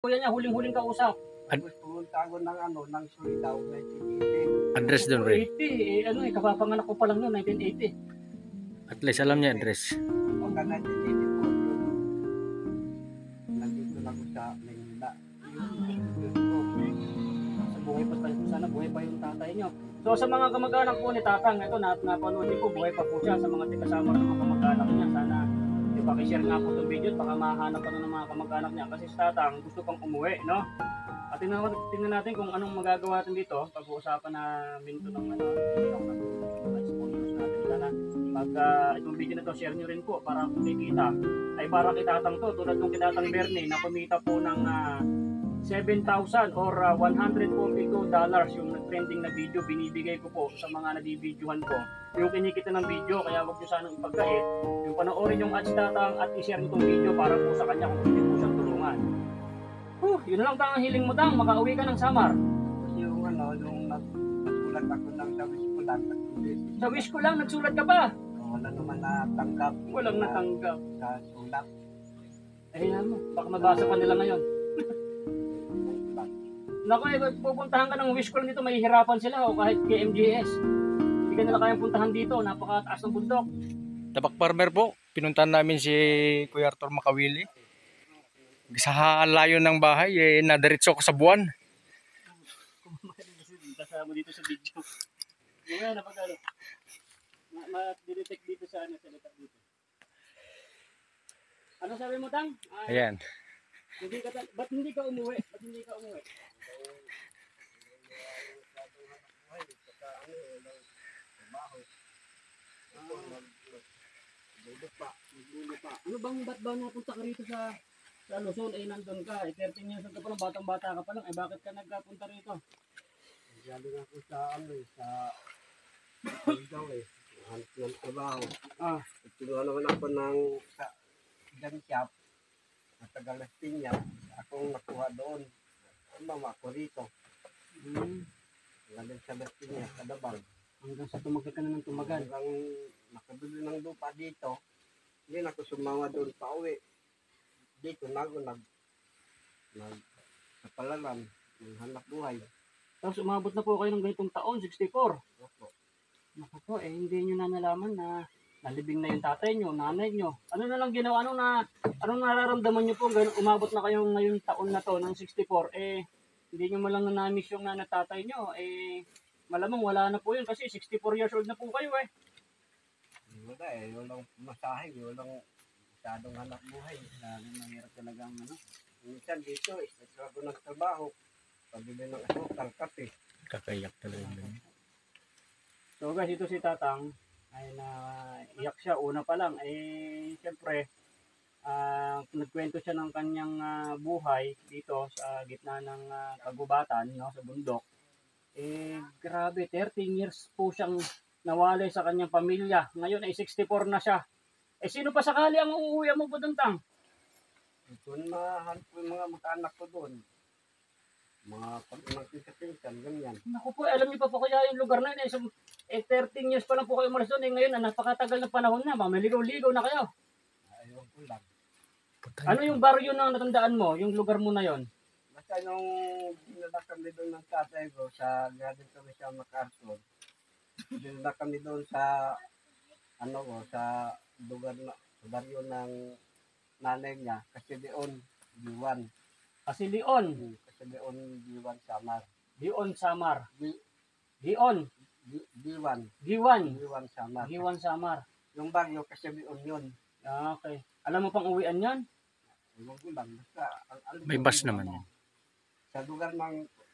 Kuya niya, huling-huling kausap. Pumunta ako ng ng Surigao, 1980. Address doon, Ray. 1980, kapapanganak ko pa lang noon, 1980. At least alam niya address. Hanggang 1984 yun. Nandito na ako sa Manila. Sa buhay pa, sana buhay pa yung tatay niyo. So sa mga kamag-anak po ni Tatang, ito napanood niyo po, buhay pa po siya sa mga kasama ng mga kamag-anak niya. Sana ipakishare nga po itong video at baka mahanap pa ng mga kamag-anak niya. Kasi si Tatang gusto pang umuwi, no? At tingnan natin kung anong magagawa natin dito. Pag-uusapan namin ito ng mga sponsors natin. Sana pag itong video na to, share nyo rin po para kumikita. Ay para kitatang to, tulad ng kitatang Bernie na kumita po ng 7,000 or $142 yung trending na video binibigay ko po sa mga nabibidyohan ko. Yung kinikita ng video, kaya wag nyo sanang ipagkait. Yung panoorin yung ads Tatang at i-share nyo itong video para po sa kanya kung hindi po siyang tulungan. Yun lang Tang ang hiling mo Tang, makauwi ka ng Samar. Yung nung nagsulat ako ng sa wish ko lang. Sa wish ko lang, nagsulat ka pa. Wala naman natanggap. Walang natanggap. Sa sulat. Mo, baka mabasa pa nila ngayon. Naku, pupuntahan ka ng wish ko lang dito, mahihirapan sila o kahit KMJS. Hindi ka nila kayang puntahan dito, napakataas ng bundok. Tabak Farmer po, pinuntahan namin si Kuya Arthur Makawili. Sa layo ng bahay, nadiretso ko sa buwan. Kasama dito sa video. Ngayon, napagalo. Ma-detect dito sa salita dito. Ano sabi mo, Tang? Ayan. Ba't hindi ka umuwi? Ba't hindi ka umuwi? Ano bang ba't ba napunta ka rito sa Luzon? Nandun ka. 13 years old ka pa lang, batang-bata ka pa lang. Bakit ka nagpunta rito? Galing ako sa sa Surigao hanap ng trabaho. Tinuha naman ako ng sa gun shop. Natagal na pinya. Akong nakuha doon. Mama ko rito. Galing sa Las Piñas, sa Dabang. Hanggang sa tumagal ka na ng tumagal. Hanggang nakabili ng lupa dito. Hindi na ako sumama doon pa uwi. Dito na ako napalalan. Naghanap buhay. Tapos umabot na po kayo ng ganitong taon, 64. Opo. Naku po, hindi nyo na nalaman na nalibing na yung tatay nyo, nanay nyo. Ano na lang ginawa, anong nararamdaman nyo po, umabot na kayo ngayong taon na to, ng 64, hindi nyo malang na-miss yung tatay nyo, malamang wala na po yun kasi 64 years old na po kayo Wala walang masahe, walang masyadong hanap buhay. Lalo mahirap talagang minsan dito, ako ng trabaho, pabili ng asukal, kape. Kakayak talaga. So guys, ito si Tatang, ay naiyak siya una pa lang, siyempre, nagkwento siya ng kanyang buhay dito sa gitna ng kagubatan, no, sa bundok. Grabe, 13 years po siyang nawalay sa kanyang pamilya. Ngayon ay 64 na siya. Sino pa sakali ang uuwi mo po doon, Tang? Doon mahanap ko yung mga mag-anak ko doon. Mga pag-pinsan, ganyan. Naku po, alam niyo pa po kaya yung lugar na yun. 13 years pa lang po kayo umalis doon. Ngayon, napakatagal ng panahon na. Mamaligaw-ligaw na kayo. Ayaw ko lang. Ano yung baryo na natandaan mo? Yung lugar mo na yon? Basta nung dinala kami doon ng tatay ko, galing kami sa MacArthur. Dinala kami doon sa sa lugar na, sa baryo ng nanay niya, kasi doon, Diwan. Kasi Leon. Kasi doon, Diwan, Samar. Dion, Samar. Di- Dion. Diwan. Diwan. Diwan, Samar. Diwan, Samar. Yung baryo, kasi doon yun. Okay. Alam mo pang uwian yan? Ewan ko lang. Basta, May bus naman yan. Sa lugar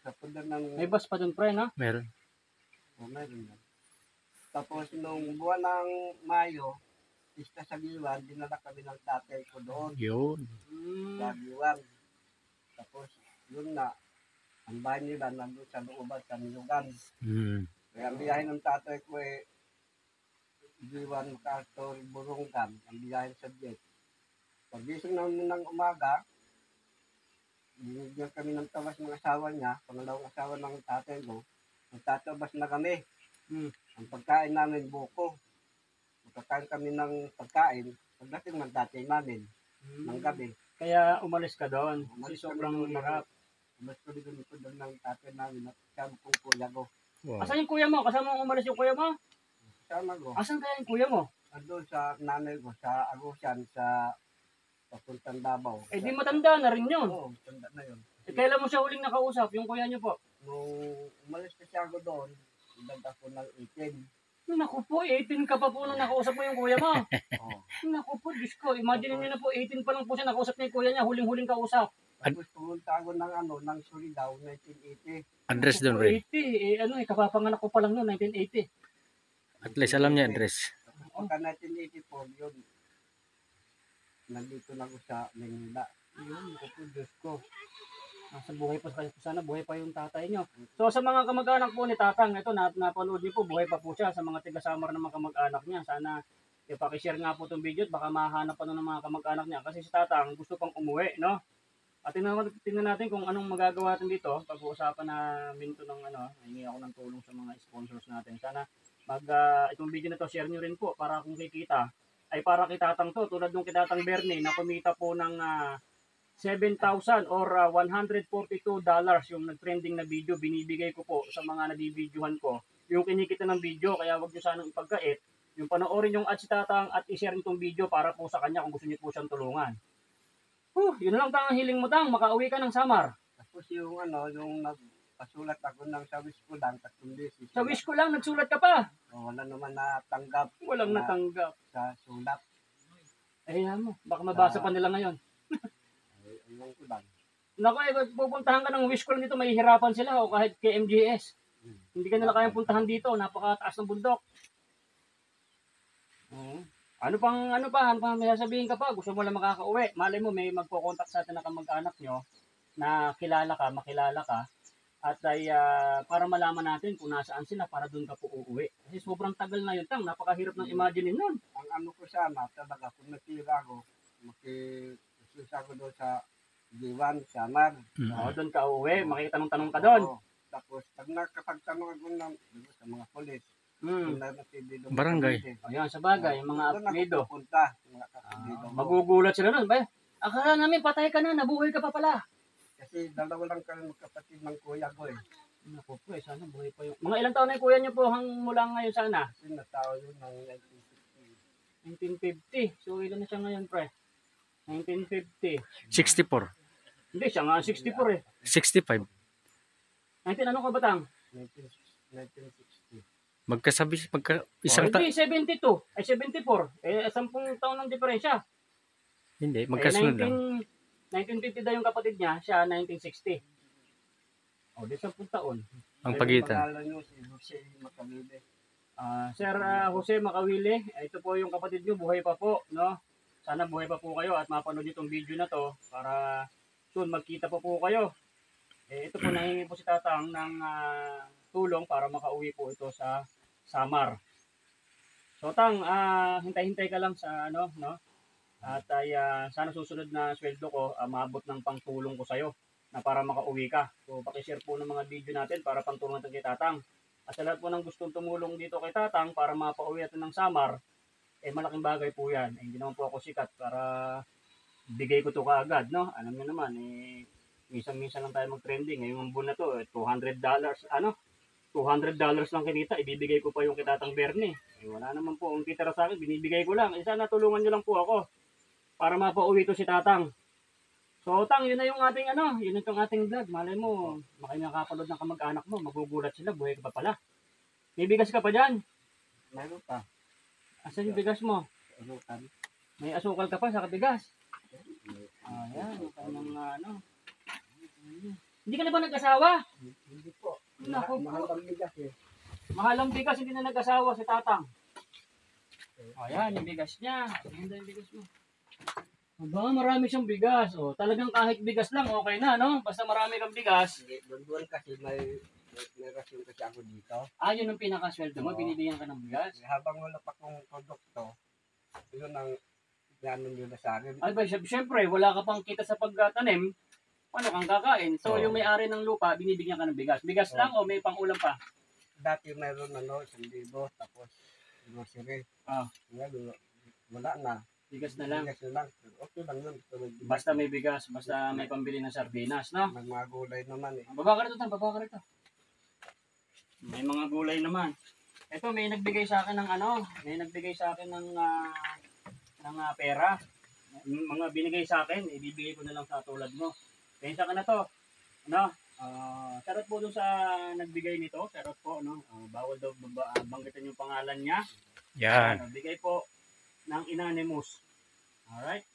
sa pundar ng... May bus pa dun, pre, no? Meron. Meron yan. Tapos nung buwan ng Mayo, pista sa Diwan, dinala kami ng tatay ko doon. Yun. Sa Diwan. Tapos, yun na. Ang bahay nila nandun sa looban, sa Nilugan. Kaya ang biyahe ng tatay ko Diwan, MacArthur, Burungan. Ang biyahe sa jet. Pagising namin ng umaga, binigyan kami ng tabas ng asawa niya, pangalawang asawa ng tatay ko. Nagtatabas na kami. Ang pagkain namin buko. Magkakain kami ng pagkain. Pagdating ng tatay namin, ng gabi, Kaya umalis ka doon. Kasi Umalis sobrang kami doon. hirap. Mas ko dito doon ng tatay namin at kasama kong kuya ko. Wow. Asan yung kuya mo? Kasama mo umalis yung kuya mo? Kasama ko. Asan kaya yung kuya mo? Andun sa nanay ko, sa Agusan, sa papuntang Davao. Eh di matanda na rin yun. Oo, tanda na yun. Eh, kailan mo siya huling nakausap? Yung kuya niyo po? Nung umalis kasi ako doon, edad ako ng 18. Naku po, 18 ka pa po nung nakausap mo yung kuya mo. Oo. Naku po, Diyos ko. Imagine niyo na po, 18 pa lang po siya nakausap niya yung kuya niya. Huling-huling kausap. Tapos pumunta ako ng Surigao, 1980. Address doon, Ray. 80, kapapanganak ko pa lang noon, 1980. At least alam niya address. Pagka 1984, yun, nandito na ako sa Manila. Yun, naku po, Diyos ko. Nasa buhay pa, sana buhay pa yung tatay niyo. So sa mga kamag-anak po ni Tatang, ito napanood niyo po, buhay pa po siya sa mga taga-Samar na mga kamag-anak niya. Sana ipaki-share nga po itong video at baka mahanap pa nun ng mga kamag-anak niya. Kasi si Tatang gusto pang umuwi, no? At tingnan natin kung anong magagawa natin dito. Pag-uusapan namin ito ng hingi ako ng tulong sa mga sponsors natin. Sana itong video na to share niyo rin po para kung kikita ay para kay Tatang to. Tulad nung kay Tatang Bernie na kumita po ng 7,000 or $142 yung nag-trending na video, binibigay ko po sa mga nabibidyohan ko. Yung kinikita ng video, kaya wag nyo sanang ipagkait. Yung panoorin yung ad si Tatang at i-share itong video para po sa kanya kung gusto niyo po siyang tulungan. Yun lang Tang, ang hiling mo Tang, makauwi ka ng Samar. Tapos yung yung nagpasulat ako ng sa wish ko lang, 3 beses. Sa wish ko lang, nagsulat ka pa. Wala naman natanggap. Walang natanggap. Sa sulat. Ayan mo, baka mabasa pa nila ngayon. Ayun ko lang. Naku, pupuntahan ka ng wish ko lang dito, mahihirapan sila o kahit kay MGS. Hindi ka nila kayang puntahan dito, napakataas ng bundok. Ano pang may sasabihin ka pa? Gusto mo lang makakauwi. Malay mo, may magko-contact sa atin na kamag-anak nyo na makilala ka. At ay para malaman natin kung nasaan sila para doon ka po uuwi. Kasi sobrang tagal na yun, Tang. Napakahirap ng imagine nun. Ang ano ko sana, talaga, kung natira ako, makisusa ko doon sa Diwan, Samar. O, doon ka uuwi. Makitanong-tanong ka doon. Oo. Tapos, pag nakapagtanong ako sa mga polis, Barangay. Ayan, sa bagay, yung mga apelido. Mga Magugulat sila nun. Akala namin patay ka na, nabuhay ka pa pala. Kasi dalawa lang kami magkapatid ng kuya ko eh. Naku po, sana buhay pa yung... Mga ilang taon na yung kuya niyo po mula ngayon sana? Kasi natao yun ng 1950. So, ilan na siya ngayon, pre? 1950. 64. Hindi, siya nga 64 eh. 65. 19, ano ka ba, Tang? 1960. Isang Hindi, 72. Ay, 74. 10 taon ng diferensya. Hindi, magkasunod lang. 1950 daw yung kapatid niya, siya 1960. Di 10 taon. Ang pagitan. Pangalan nyo si Jose Macabebe. Sir Jose Makawili, ito po yung kapatid niyo, buhay pa po, no? Sana buhay pa po kayo at mapanood niyo itong video na to para soon magkita po kayo. Ito po, nahingi po si Tatang ng tulong para makauwi po ito sa Samar. So Tang, hintay-hintay ka lang sa no? At ay sana susunod na sweldo ko, maabot ng pangtulong ko sa'yo na para makauwi ka. So paki-share po ng mga video natin para pangtulong natin kay Tatang. At sa lahat po ng gustong tumulong dito kay Tatang para mapauwi natin ng Samar, malaking bagay po yan. Hindi naman po ako sikat para bigay ko to kaagad, no? Alam niyo naman, minsan-minsan lang tayo mag-trending. Ngayong buwan na to, $200, $200 lang kinita, ibibigay ko pa yung kay Tatang Bernie. Wala naman po, ang titira sa akin, binibigay ko lang. Sana tulungan niyo lang po ako para mapauwi to si Tatang. So, Tang, yun na yung ating yun yung ating vlog. Malay mo, makapanood ng kamag-anak mo, magugulat sila, buhay ka pa pala. May bigas ka pa dyan? Meron pa. Asan yung bigas mo? Alukan. May asukal ka pa sa bigas. Ayan, Hindi ka na ba nag-asawa? Hindi po. Naku po. Mahal ang bigas eh. Mahal ang bigas, hindi na nag-asawa si Tatang. Ayan, yung bigas niya. Ganda yung bigas mo. Aba, marami siyang bigas. Talagang kahit bigas lang, okay na, no? Basta marami kang bigas. Doon kasi may rasyon kasi ako dito. Yun ang pinakasweldo mo, binibigyan ka ng bigas. Habang wala pa kong produkto, yun ang gano'n yun na sa akin. Ay ba, syempre, wala ka pang kita sa pagtanim, paano kang kakain? So, yung may-ari ng lupa, binibigyan ka ng bigas. Bigas lang o may pang-ulam pa? Dati mayroon 1,000, tapos grocery. Ngayon, wala na. Bigas na lang. Bigas na lang. Okay lang yun. Basta may bigas, basta may pambili ng sardinas, no? May mga gulay naman eh. Baba ka rito, baba ka rito. May mga gulay naman. Ito, may nagbigay sa akin ng ano, may nagbigay sa akin ng pera. Mga binigay sa akin, ibibigay ko na lang sa tulad mo. Pensa ka na to. Ano? Shoutout po doon sa nagbigay nito. Shoutout po, no? Bawal daw banggitin yung pangalan niya. Yan. Bigay po ng Inanimous. Alright?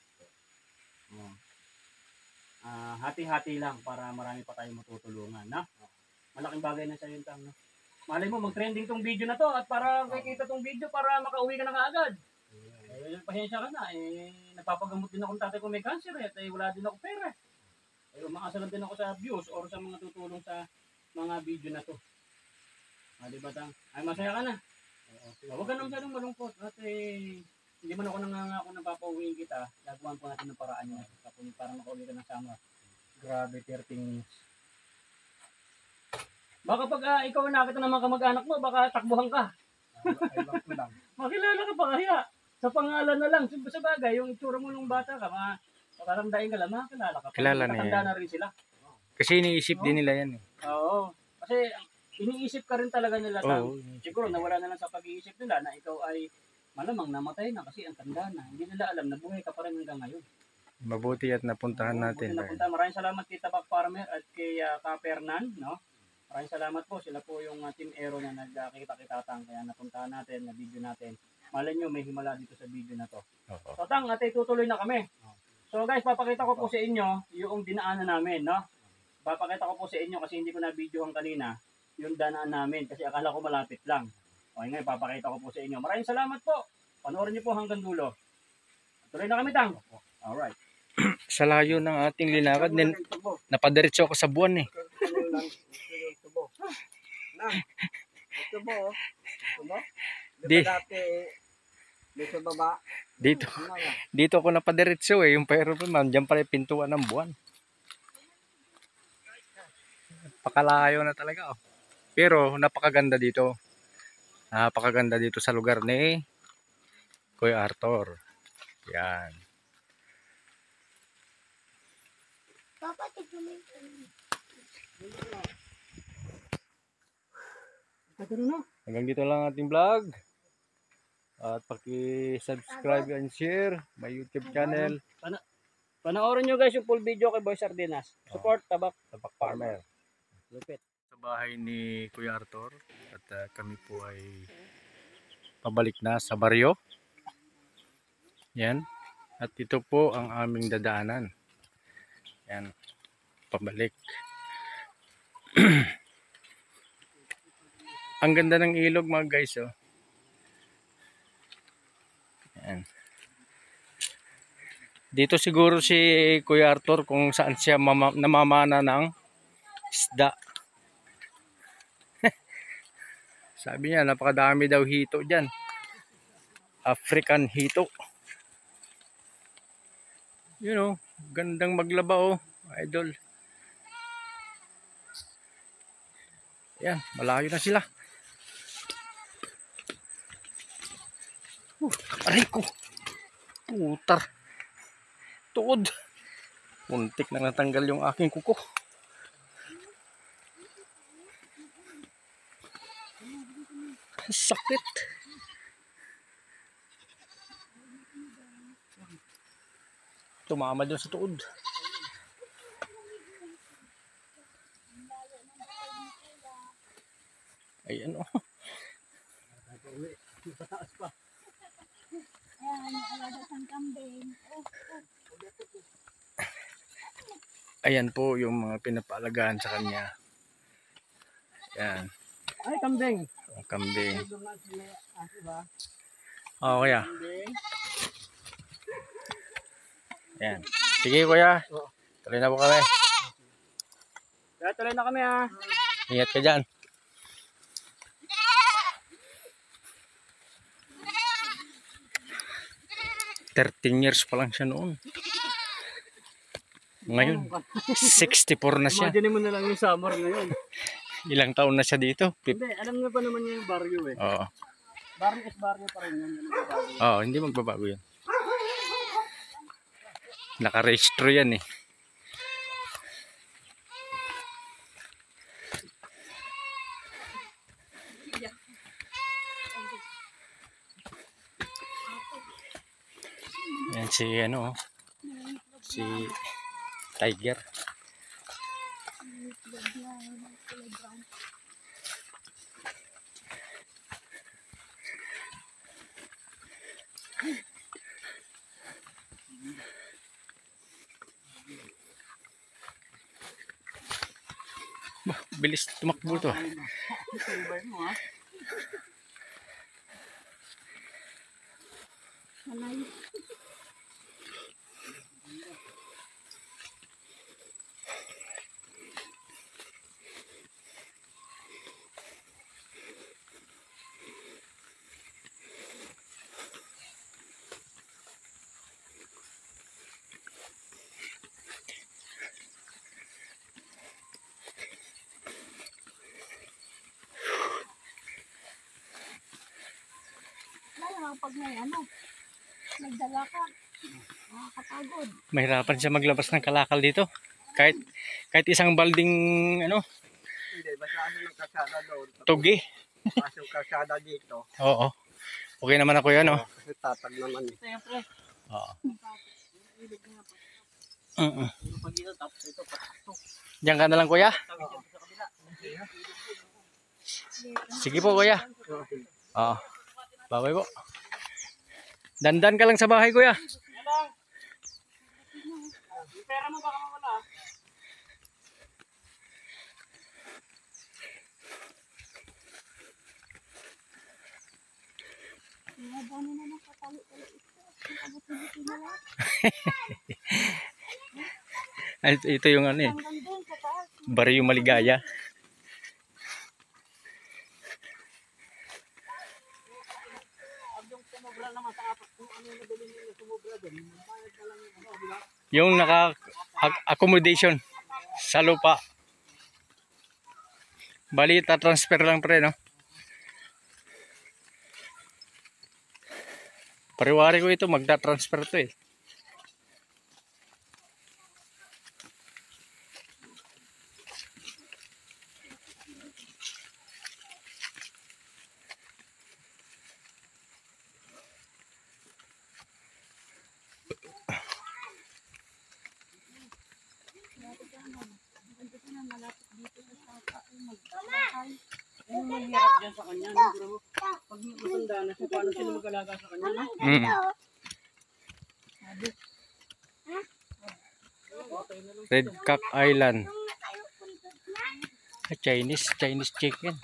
Hati-hati lang para marami pa tayong matutulungan, no? Malaking bagay na sa yun, Tang, no? Malay mo, mag-trending tong video na to at para makikita tong video para makauwi ka na kaagad. Pasensya ka na, nagpapagamot din ako ng tatay ko may cancer at wala din ako pera. Umaasa lang din ako sa views or sa mga tutulong sa mga video na to. Diba, Tang? Ay, masaya ka na. Huwag ka na masyadong malungkot at hindi man ako nangangako na papauwiin kita. Gagawan po natin ng paraan niya para makauwi ka ng sama. Grabe, 13 minutes. Baka pag ikaw nakita ng mga kamag-anak mo, baka takbuhan ka. Ayun ko lang. Makilala ka pa kaya. Sa pangalan na lang. Sa bagay, yung itsura mo nung bata ka, makaramdahin ka lang, makakilala ka pa. Kilala na Matanda yan. na rin sila. Kasi iniisip din nila yan eh. Oo. Kasi iniisip ka rin talaga nila. Oo. Siguro nawala na lang sa pag-iisip nila na ikaw ay malamang namatay na kasi ang tanda na. Hindi nila alam na buhay ka pa rin hanggang ngayon. Mabuti at napuntahan natin. Maraming salamat kay Tabak Farmer at kay Kapernan, no? Maraming salamat po. Sila po yung Team Aero na nagkita-kitatang kaya napuntahan natin, na video natin. Malay nyo, may himala dito sa video na to. So, Tang, tutuloy na kami. So guys, papakita ko po sa inyo yung dinaanan namin, no? Papakita ko po sa inyo kasi hindi ko na videohan kanina yung danaan namin kasi akala ko malapit lang. Okay, ngayon papakita ko po sa inyo. Maraming salamat po. Panoorin niyo po hanggang dulo. Tuloy na kami, Tang. Alright. Sa layo ng ating linakad, napadiretso ako sa buwan eh. Tubo. Di. Di ba dati dito baba? Dito ako napadiretso eh. Yung pero man, dyan pala yung pintuan ng buwan. Pakalayo na talaga oh. Pero napakaganda dito. Napakaganda dito sa lugar ni Kuya Arthur. Yan. Papa, tignan mo yung Hanggang dito lang ating vlog. At paki-subscribe and share my YouTube channel. Panoorin nyo guys yung full video kay Boy Sardinas. Support Tabak Farmer. Lupit. Sa bahay ni Kuya Arthur. At kami po ay pabalik na sa baryo. Yan. At ito po ang aming dadaanan. Yan. Pabalik. Ang ganda ng ilog mga guys oh. Yan. Dito siguro si Kuya Arthur kung saan siya namamana ng isda. Sabi niya napakadami daw hito dyan. African hito. You know, gandang maglaba oh, idol. Yan, malayo na sila. Aray ko. Putar. Tuod. Muntik na natanggal yung aking kuko. Sakit. Tumama dyan sa tuod. Ayan o. Ayan, alaga sang kambing. Ayan po yung mga pinapaalagaan sa kanya. Ayan. Ay, kambing. Ang kambing. Oo, kuya. Ayan. Sige, kuya. Tuloy na po kami. Kaya tuloy na kami ha. Ingat ka dyan. $13 pa lang siya noon. Ngayon, 64 na siya. Imagine mo na lang yung summer ngayon. Ilang taon na siya dito? Hindi, alam niyo pa naman yung barrio eh. Oo. Barrio is barrio pa rin yun. Oo, hindi magbabago yun. Nakarehistro yan eh. Yan si ano, si Tiger. Bah, bilis tumakbo to. Malay. Lalo pag may ano, nagdala ka, nakakapagod. Mahirapan siya maglabas ng kalakal dito. Kahit isang balding ano, Hindi, basta ano yung kasada doon. tugi. Pasok kasada dito. Oo. Okay naman ako yan, oh. Kasi tatag naman eh. Siyempre. Oo. Pag dito, tapos ito, patakto. Diyan ka na lang, kuya. Tawid dyan sa kabila. Sige po, kuya. Oo. Bye-bye po. Dandan ka lang sa bahay, kuya. Yan lang. Yung pera mo baka mawala. Dami na nakatalo-talo ito. Nakabot-buti na lahat. Ito yung ano eh. Hanggang doon sa taas. Baryo Maligaya. Pag yung sumobra naman sa apat, kung ano yung nabili nila sumobra doon, bayad na lang yung ano, di ba? Yung naka-accommodation sa lupa. Bali, transfer lang pre, no? Pariwari ko ito, magta-transfer to eh. Yung mahirap dyan sa kanya, no, bro? Pag matanda na siya, paano sila mag-alaga sa kanya, no? Mm. Red Cock Island. Chinese chicken.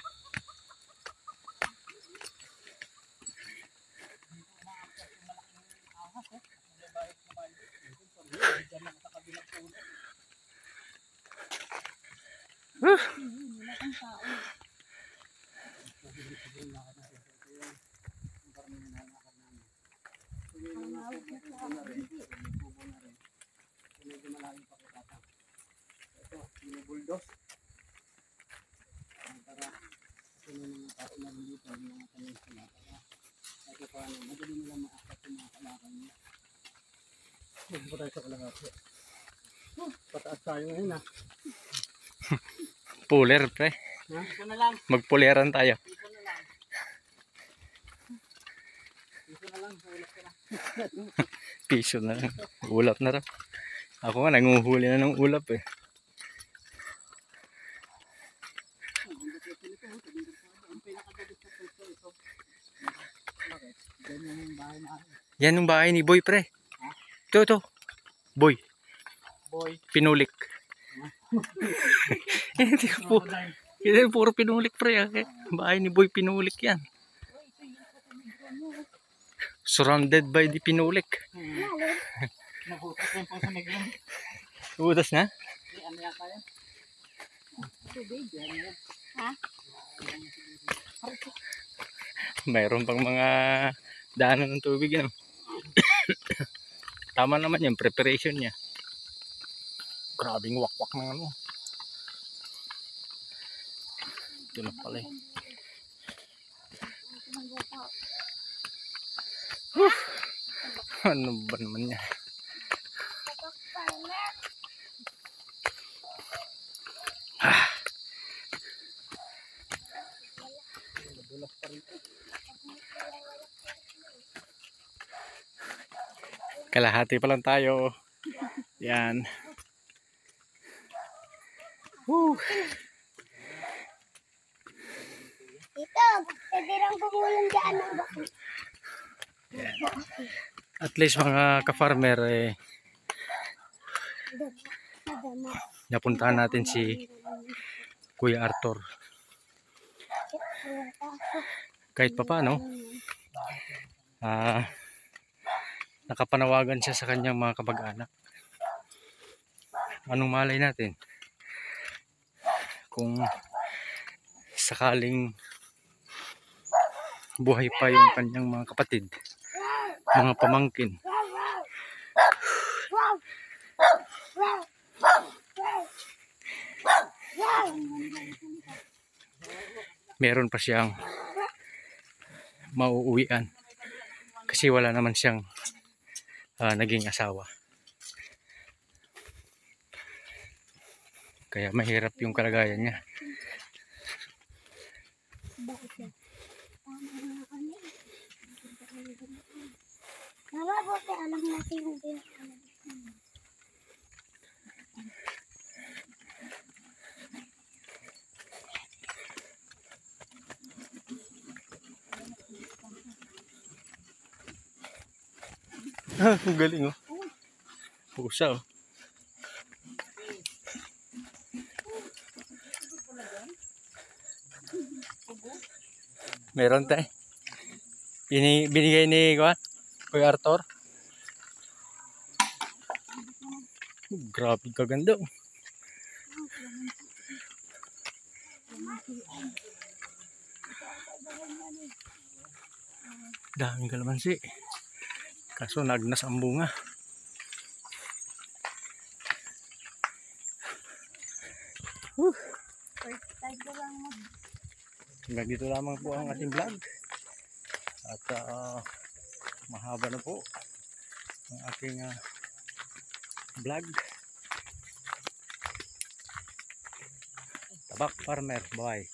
Ito, binubuldos. Para ito ng mga tao na dito, yung mga tanim sila. Para paano, madali nila maakat yung mga kalakal niya. Huwag ba tayo sa kalakal? Pataas tayo ngayon, ha? Puller pre. Ha? Ito na lang. Magpuleran tayo. Ito na lang. Ito na lang. Ulat ka na. Piso na lang. Ulap na raw. Ako nga nanguhuli na ng ulap eh. Yan yung bahay ni Boy pre. Ito. Boy. Boy. Pinulik. Hindi po. Hindi puro pinulik pre. Bahay ni Boy Pinulik yan. Surrounded by the Pinulik. Nabutas na yung pang sa negron. Udas na? Ano yata yan? Tubig. Ha? Mayroon pang mga daanan ng tubig yan. Tama naman yung preparation niya. Grabing wakwak ng ano. Ito na pala eh. Ano ba naman yan? Kalahati pa lang tayo. Yan. Woo. Ito, pwede rin kumulong dyan ng bako. At least mga ka-farmer, Madama. napuntahan natin si Kuya Arthur. Kahit pa paano, nakapanawagan siya sa kanyang mga kamag-anak. Anong malay natin? Kung sakaling buhay pa yung kanyang mga kapatid, mga pamangkin. Meron pa siyang mauuwian kasi wala naman siyang naging asawa. Kaya mahirap yung kalagayan niya. Mama, buti alam natin hindi. Ang galing oh. Pusa oh. Meron tayo. Binigay ni Kuya Arthur. Grabe kaganda oh. Daming kalamansi. Kaso nagnas ang bunga. Hanggang dito lamang po ang ating vlog. At mahaba na po ang aking vlog. Tabak Farmer. Bye.